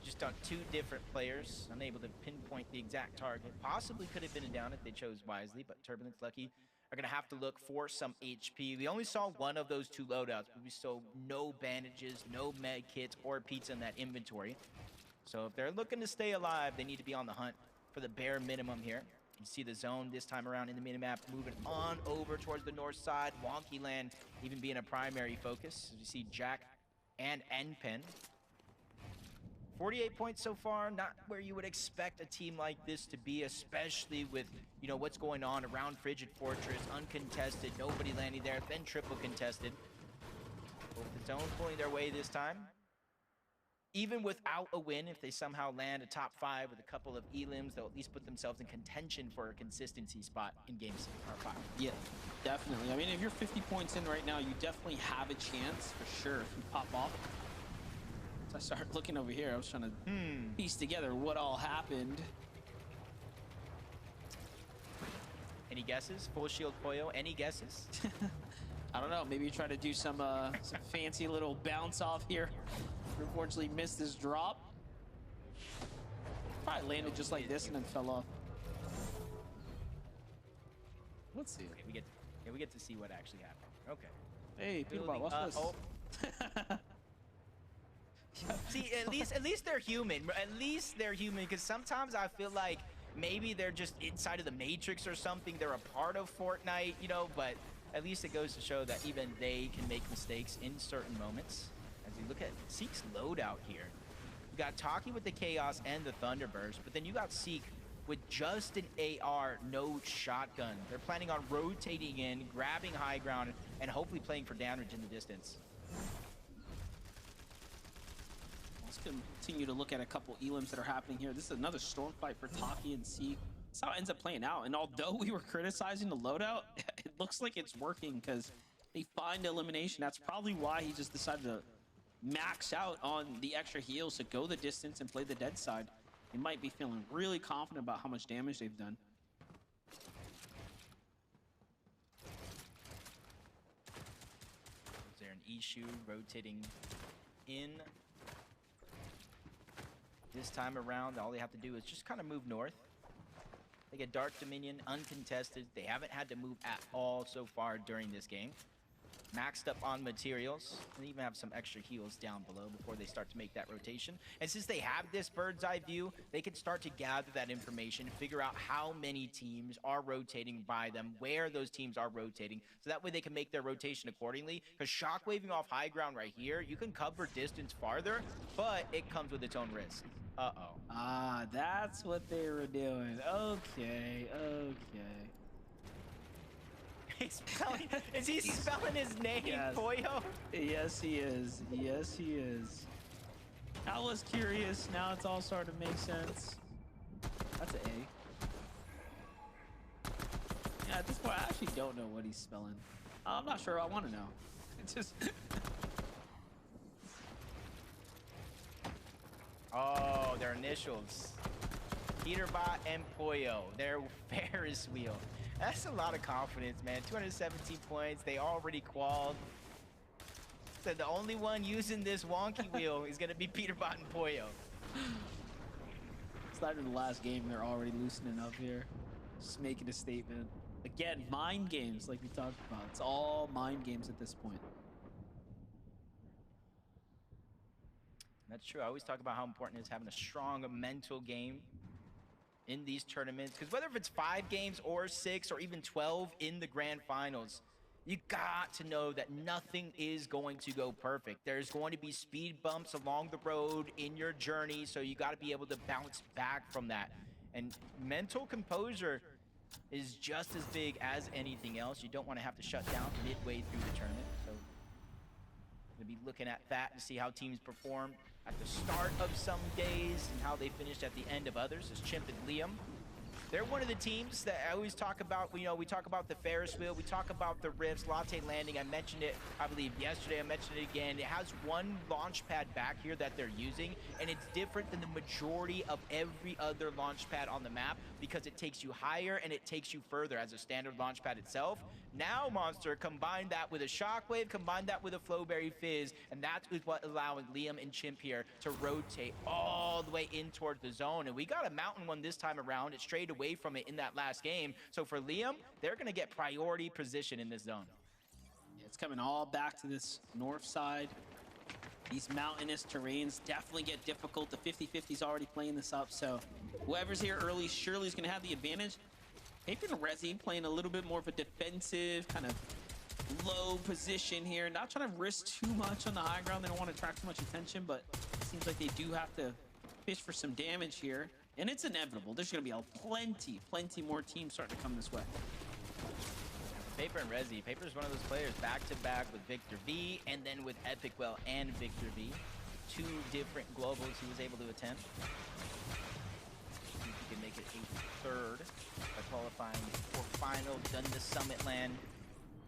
Just on 2 different players, unable to pinpoint the exact target. Possibly could have been a down if they chose wisely, but Turbulence Lucky are going to have to look for some HP. We only saw one of those 2 loadouts, but we saw no bandages, no med kits, or pizza in that inventory. So if they're looking to stay alive, they need to be on the hunt for the bare minimum here. You see the zone this time around in the minimap moving on over towards the north side. Wonky Land even being a primary focus. As you see Jack and Npen. 48 points so far, not where you would expect a team like this to be, especially with, you know, what's going on around Frigid Fortress, uncontested, nobody landing there, then triple contested. Both the zone pulling their way this time. even without a win, if they somehow land a top 5 with a couple of elims, they'll at least put themselves in contention for a consistency spot in game 6 or 5. Yeah, definitely. I mean, if you're 50 points in right now, you definitely have a chance for sure if you pop off. So I started looking over here. I was trying to piece together what all happened. Any guesses? Full shield Pollo, any guesses? I don't know. Maybe you try to do some fancy little bounce off here. Unfortunately, missed his drop. Probably landed just like this and then fell off. Let's see. Okay, we get to see what actually happened. Okay. Hey, Peter Bot, watch this. Oh. See, at least they're human. At least they're human, because sometimes I feel like maybe they're just inside of the Matrix or something. They're a part of Fortnite, you know, but at least it goes to show that even they can make mistakes in certain moments. As you look at Seek's loadout here, you got Taki with the Chaos and the Thunderburst, but then you got Seek with just an AR, no shotgun. They're planning on rotating in, grabbing high ground, and hopefully playing for damage in the distance. Let's continue to look at a couple elims that are happening here. This is another storm fight for Taki and Seek. That's how it ends up playing out. And although we were criticizing the loadout, it looks like it's working because they find elimination. That's probably why he just decided to max out on the extra heals to go the distance and play the dead side. He might be feeling really confident about how much damage they've done. Is there an Ishu rotating in? This time around, all they have to do is just kind of move north. They get Dark Dominion uncontested. They haven't had to move at all so far during this game. Maxed up on materials, and even have some extra heals down below before they start to make that rotation. And since they have this bird's eye view, they can start to gather that information, figure out how many teams are rotating by them, where those teams are rotating, so that way they can make their rotation accordingly. Because shockwaving off high ground right here, you can cover distance farther, but it comes with its own risk. Uh-oh. Ah, that's what they were doing. Okay, okay. Is he spelling his name, Yes. Pollo? Yes, he is. Yes, he is. I was curious. Now it's all starting to make sense. That's an A. Yeah, at this point, I actually don't know what he's spelling. I'm not sure. I want to know. It's just... Oh, their initials. Peterbot and Pollo. Their Ferris wheel. That's a lot of confidence, man. 217 points. They already qualled. So the only one using this wonky wheel is going to be Peterbot and Pollo. It's not even the last game. They're already loosening up here. Just making a statement. Again, mind games like we talked about. It's all mind games at this point. That's true. I always talk about how important it is having a strong mental game in these tournaments. Because whether if it's 5 games or 6 or even 12 in the grand finals, you got to know that nothing is going to go perfect. There's going to be speed bumps along the road in your journey, so you got to be able to bounce back from that. And mental composure is just as big as anything else. You don't want to have to shut down midway through the tournament. So going to be looking at that to see how teams perform at the start of some days and how they finished at the end of others. As Chimp and Liam, they're one of the teams that I always talk about. You know, we talk about the Ferris wheel, we talk about the rifts, latte landing. I mentioned it, I believe, yesterday. I mentioned it again. It has one launch pad back here that they're using, and it's different than the majority of every other launch pad on the map because it takes you higher and it takes you further as a standard launch pad itself. Now, Monster, combine that with a Shockwave, combine that with a Flowberry Fizz, and that's what allowing Liam and Chimp here to rotate all the way in towards the zone. And we got a mountain one this time around. It strayed away from it in that last game. So for Liam, they're going to get priority position in this zone. It's coming all back to this north side. These mountainous terrains definitely get difficult. The 50-50 is already playing this up, so whoever's here early surely is going to have the advantage. Paper and Resi playing a little bit more of a defensive, kind of low position here. Not trying to risk too much on the high ground. They don't want to attract too much attention, but it seems like they do have to fish for some damage here. And it's inevitable. There's going to be plenty more teams starting to come this way. Paper and Resi. Paper is one of those players back-to-back with Victor V, and then with Epic Well and Victor V. 2 different globals he was able to attend. See if he can make it a 3rd by qualifying for final, done the Summit Land,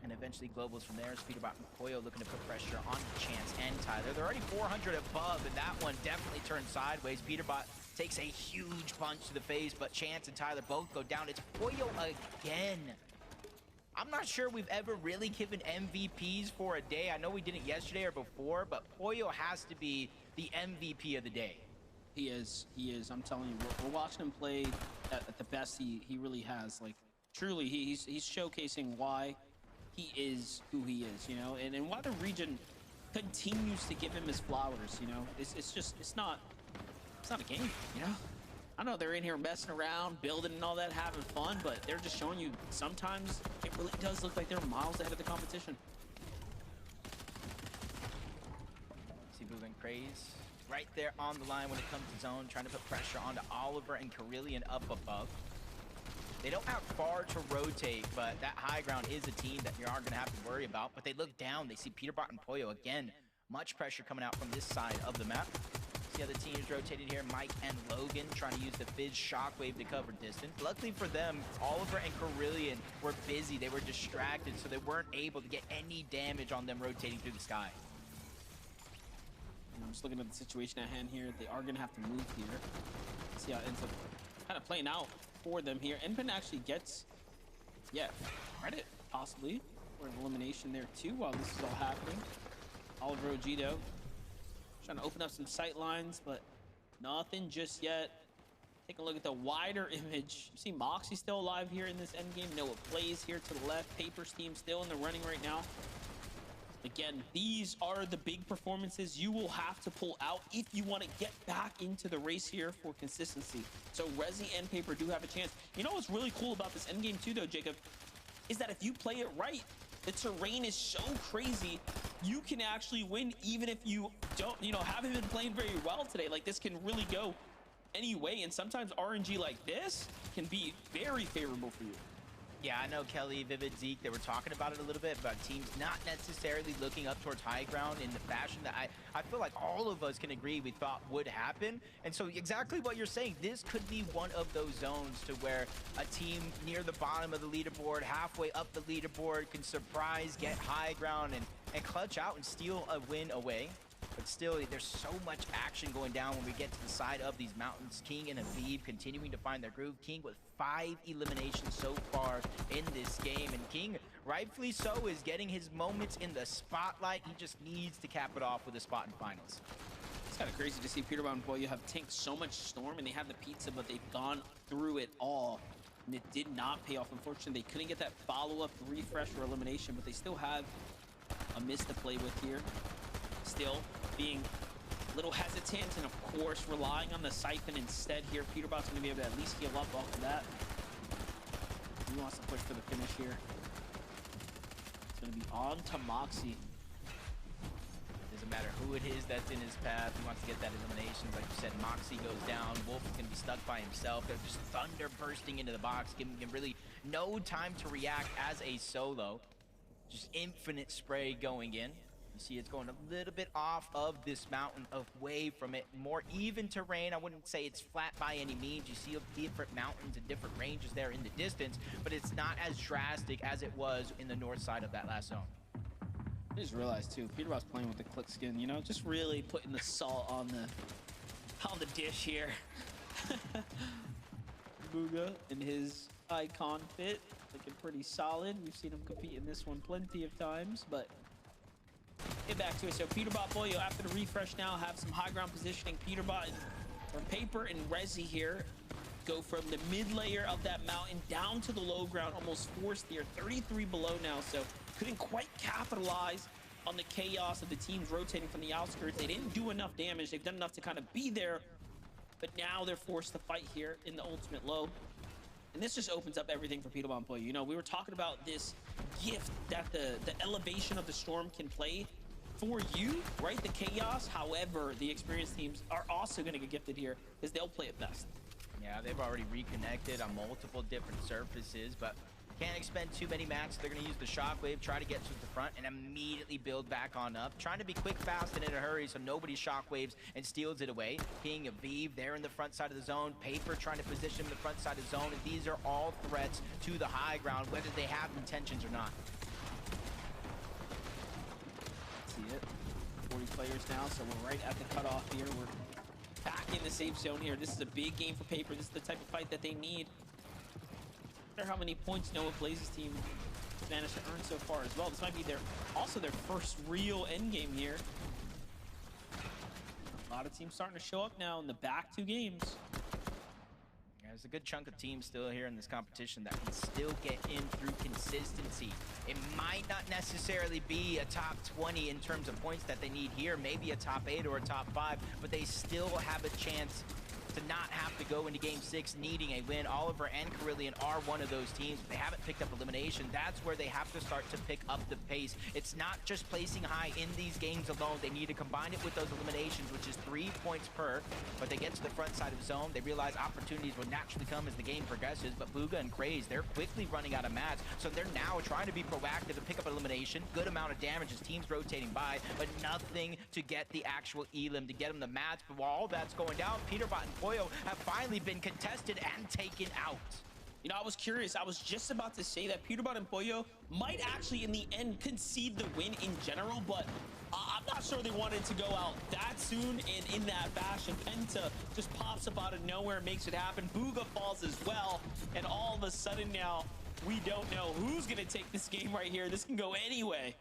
and eventually globals from there. Peterbot and Koyo looking to put pressure on Chance and Tyler. They're already 400 above, and that one definitely turned sideways. Peterbot takes a huge punch to the face, but Chance and Tyler both go down. It's Koyo again. I'm not sure we've ever really given MVPs for a day. I know we didn't yesterday or before, but Koyo has to be the MVP of the day. He is. I'm telling you, we're watching him play at the best he really has. Like, truly, he's showcasing why he is who he is, you know, and why the region continues to give him his flowers, you know. It's not a game, you know. I know they're in here messing around, building and all that, having fun, but they're just showing you sometimes it really does look like they're miles ahead of the competition. See Boo and Craze right there on the line when it comes to zone, trying to put pressure onto Oliver and Carillion up above. They don't have far to rotate, but that high ground is a team that you aren't going to have to worry about. But they look down, they see Peterbot and Poyo again. Much pressure coming out from this side of the map. See other teams rotated here. Mike and Logan trying to use the Fizz Shockwave to cover distance. Luckily for them, Oliver and Carillion were busy. They were distracted, so they weren't able to get any damage on them rotating through the sky. And I'm just looking at the situation at hand here. They are going to have to move here. See how it ends up kind of playing out for them here. Enpin actually gets, credit, possibly, for an elimination there, too, while this is all happening. Oliver Ojito trying to open up some sight lines, but nothing just yet. Take a look at the wider image. You see Moxie still alive here in this endgame. Noah Plays here to the left. Paper's team still in the running right now. Again, these are the big performances you will have to pull out if you want to get back into the race here for consistency. So Resi and Paper do have a chance. You know what's really cool about this endgame too, though, Jacob, is that if you play it right, the terrain is so crazy, you can actually win even if you don't, haven't been playing very well today. Like, this can really go any way, and sometimes RNG like this can be very favorable for you. Yeah, I know Kelly, Vivid, Zeke, they were talking about it a little bit, about teams not necessarily looking up towards high ground in the fashion that I feel like all of us can agree we thought would happen. And so exactly what you're saying, this could be one of those zones to where a team near the bottom of the leaderboard, halfway up the leaderboard, can surprise, get high ground, and clutch out and steal a win away. But still, there's so much action going down when we get to the side of these mountains. King and Habib continuing to find their groove. King with 5 eliminations so far in this game. And King, rightfully so, is getting his moments in the spotlight. He just needs to cap it off with a spot in finals. It's kind of crazy to see Peterbot and Boy, you have tanked so much Storm, and they have the pizza, but they've gone through it all. And it did not pay off. Unfortunately, they couldn't get that follow-up refresh or elimination, but they still have a miss to play with here. Still being a little hesitant and, of course, relying on the Siphon instead here. Peterbot's going to be able to at least heal up off of that. He wants to push for the finish here. It's going to be on to Moxie. Doesn't matter who it is that's in his path. He wants to get that elimination. Like you said, Moxie goes down. Wolf is going to be stuck by himself. There's just thunder bursting into the box, giving him really no time to react as a solo. Just infinite spray going in. You see it's going a little bit off of this mountain, away from it. More even terrain. I wouldn't say it's flat by any means. You see different mountains and different ranges there in the distance, but it's not as drastic as it was in the north side of that last zone. I just realized too, Peterbot's playing with the click skin, just really putting the salt on the dish here. Booga in his icon fit, looking pretty solid. We've seen him compete in this one plenty of times, but get back to it. So Peterbot Boyo, after the refresh now, have some high ground positioning. Peterbot from Paper and Resi here go from the mid layer of that mountain down to the low ground, almost forced here. 33 below now, so couldn't quite capitalize on the chaos of the teams rotating from the outskirts. They didn't do enough damage. They've done enough to kind of be there, but now they're forced to fight here in the ultimate low. And this just opens up everything for Peterbot and Boyo. We were talking about this gift that the elevation of the Storm can play for you, right? The chaos. However, the experienced teams are also going to get gifted here because they'll play it best. Yeah, they've already reconnected on multiple different surfaces, but Can't expend too many mats. They're going to use the shockwave, try to get to the front, and immediately build back on up. Trying to be quick, fast, and in a hurry so nobody shockwaves and steals it away. King, Aviv, there in the front side of the zone. Paper trying to position the front side of the zone. And these are all threats to the high ground, whether they have intentions or not. See it. 40 players now, so we're right at the cutoff here. We're back in the safe zone here. This is a big game for Paper. This is the type of fight that they need. I wonder how many points Noah Blaze's team has managed to earn so far as well. This might be also their first real end game here. A lot of teams starting to show up now in the back 2 games. Yeah, there's a good chunk of teams still here in this competition that can still get in through consistency. It might not necessarily be a top 20 in terms of points that they need here, maybe a top 8 or a top 5, but they still have a chance to not have to go into game 6 needing a win. Oliver and Carillion are one of those teams. They haven't picked up elimination. That's where they have to start to pick up the pace. It's not just placing high in these games alone. They need to combine it with those eliminations, which is 3 points per. But they get to the front side of the zone. They realize opportunities will naturally come as the game progresses. But Bugha and Craze, they're quickly running out of mats. So they're now trying to be proactive to pick up elimination. Good amount of damage as teams rotating by, but nothing to get the actual elim, to get them the mats. But while all that's going down, Peterbot and Poyo have finally been contested and taken out. You know, I was curious. I was just about to say that Peterbot and Poyo might actually, in the end, concede the win in general, but I'm not sure they wanted to go out that soon and in that fashion. Penta just pops up out of nowhere and makes it happen. Bugha falls as well, and all of a sudden now, we don't know who's going to take this game right here. This can go anyway.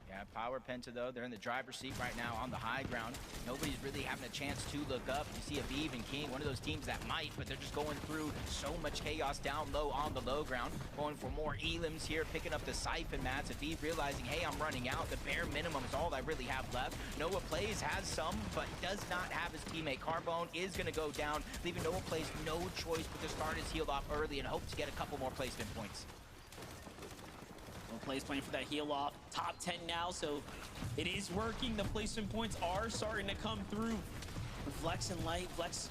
Yeah, Power Penta, though, they're in the driver's seat right now on the high ground. Nobody's really having a chance to look up. You see Aviv and King, one of those teams that might, but they're just going through so much chaos down low on the low ground. Going for more elims here, picking up the siphon mats. Aviv realizing, hey, I'm running out. The bare minimum is all I really have left. Noah Plays has some, but does not have his teammate. Carbone is going to go down, leaving Noah Plays no choice but to start his heal off early and hope to get a couple more placement points. Plays playing for that heal off. Top 10 now, so it is working. The placement points are starting to come through. Flex and Light. Flex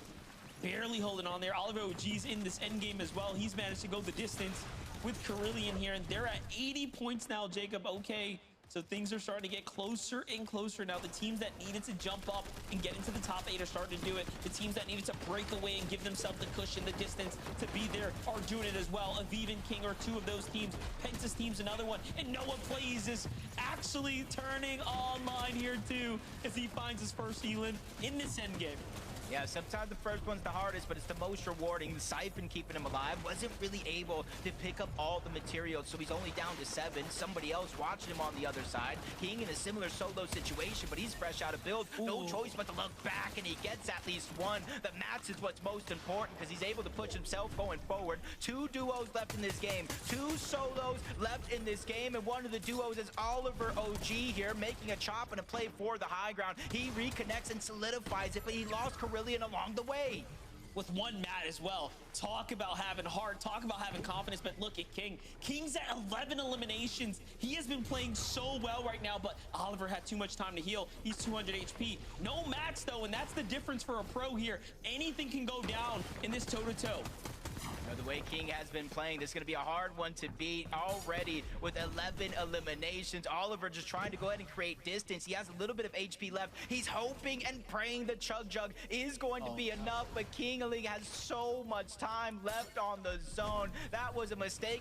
barely holding on there. Oliver OG's in this end game as well. He's managed to go the distance with Carillion here, and they're at 80 points now, Jacob. Okay, so things are starting to get closer and closer now. The teams that needed to jump up and get into the top 8 are starting to do it. The teams that needed to break away and give themselves the cushion, the distance to be there are doing it as well. Aviv and King are 2 of those teams. Penta's team's another one. And Noah Plays is actually turning online here too as he finds his first healing in this end game. Yeah, sometimes the first one's the hardest, but it's the most rewarding. The Siphon keeping him alive wasn't really able to pick up all the materials, so he's only down to 7. Somebody else watching him on the other side. King in a similar solo situation, but he's fresh out of build. No choice but to look back, and he gets at least 1. The mats is what's most important because he's able to push himself going forward. 2 duos left in this game. 2 solos left in this game, and one of the duos is Oliver OG here, making a chop and a play for the high ground. He reconnects and solidifies it, but he lost Carillion along the way. With 1 mat as well. Talk about having heart, talk about having confidence, but look at King. King's at 11 eliminations. He has been playing so well right now, but Oliver had too much time to heal. He's 200 HP. No mats though, and that's the difference for a pro here. Anything can go down in this toe-to-toe. The way King has been playing, this is going to be a hard one to beat already with 11 eliminations. Oliver just trying to go ahead and create distance. He has a little bit of HP left. He's hoping and praying the Chug Jug is going to be enough, but King has so much time left on the zone. That was a mistake.